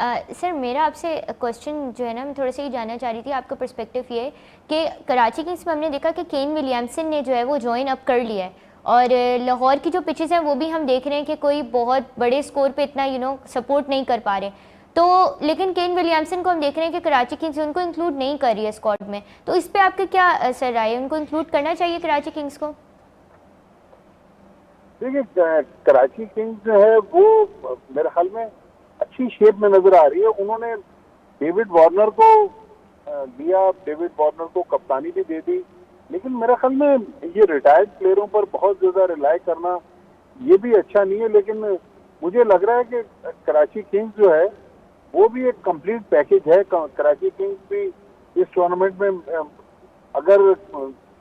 Sir मेरा आपसे question जो है ना, मैं थोड़ा सा ही जानना चाह रही थी, आपका पर्सपेक्टिव ये है कि कराची किंग्स में हमने देखा कि केन विलियमसन ने जो है वो ज्वाइन अप कर लिया है, और लाहौर की जो पिचेस हैं वो भी हम देख रहे हैं कि कोई बहुत बड़े स्कोर पे इतना सपोर्ट नहीं कर पा रहे। तो लेकिन केन विलियमसन को हम देख रहे हैं कि कराची किंग्स उनको इंक्लूड नहीं कर रही है स्क्वाड में, तो इस पर आपके क्या सर राय है, उनको इंक्लूड करना चाहिए कराची किंग्स को? देखिए, कराची किंग्स जो है वो मेरे ख्याल में अच्छी शेप में नजर आ रही है। उन्होंने डेविड वार्नर को दिया, डेविड वार्नर को कप्तानी भी दे दी, लेकिन मेरे ख्याल में ये रिटायर्ड प्लेयरों पर बहुत ज्यादा रिलाई करना ये भी अच्छा नहीं है। लेकिन मुझे लग रहा है कि कराची किंग्स जो है वो भी एक कंप्लीट पैकेज है। कराची किंग्स भी इस टूर्नामेंट में अगर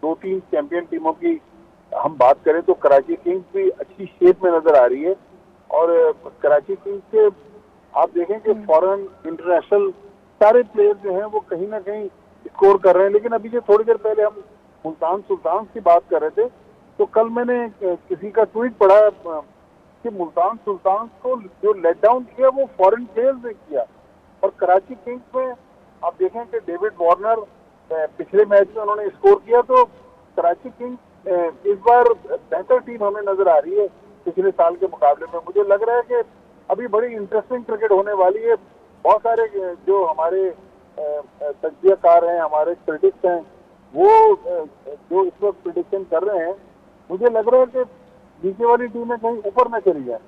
दो तीन चैंपियन टीमों की हम बात करें तो कराची किंग्स भी अच्छी शेप में नजर आ रही है। और कराची किंग्स के आप देखें कि फॉरेन इंटरनेशनल सारे प्लेयर जो हैं वो कहीं ना कहीं स्कोर कर रहे हैं। लेकिन अभी जो थोड़ी देर पहले हम मुल्तान सुल्तान की बात कर रहे थे, तो कल मैंने किसी का ट्वीट पढ़ा कि मुल्तान सुल्तान को जो लेट डाउन किया वो फॉरेन प्लेयर्स ने किया। और कराची किंग्स में आप देखें कि डेविड वार्नर पिछले मैच में उन्होंने स्कोर किया, तो कराची किंग्स इस बार बेहतर टीम हमें नजर आ रही है पिछले साल के मुकाबले में। मुझे लग रहा है कि अभी बड़ी इंटरेस्टिंग क्रिकेट होने वाली है। बहुत सारे जो हमारे तज्जियाकार हैं, हमारे क्रिटिक्स हैं, वो जो इस वक्त प्रिडिक्शन कर रहे हैं, मुझे लग रहा है कि नीचे वाली टीमें कहीं ऊपर न चली जाए।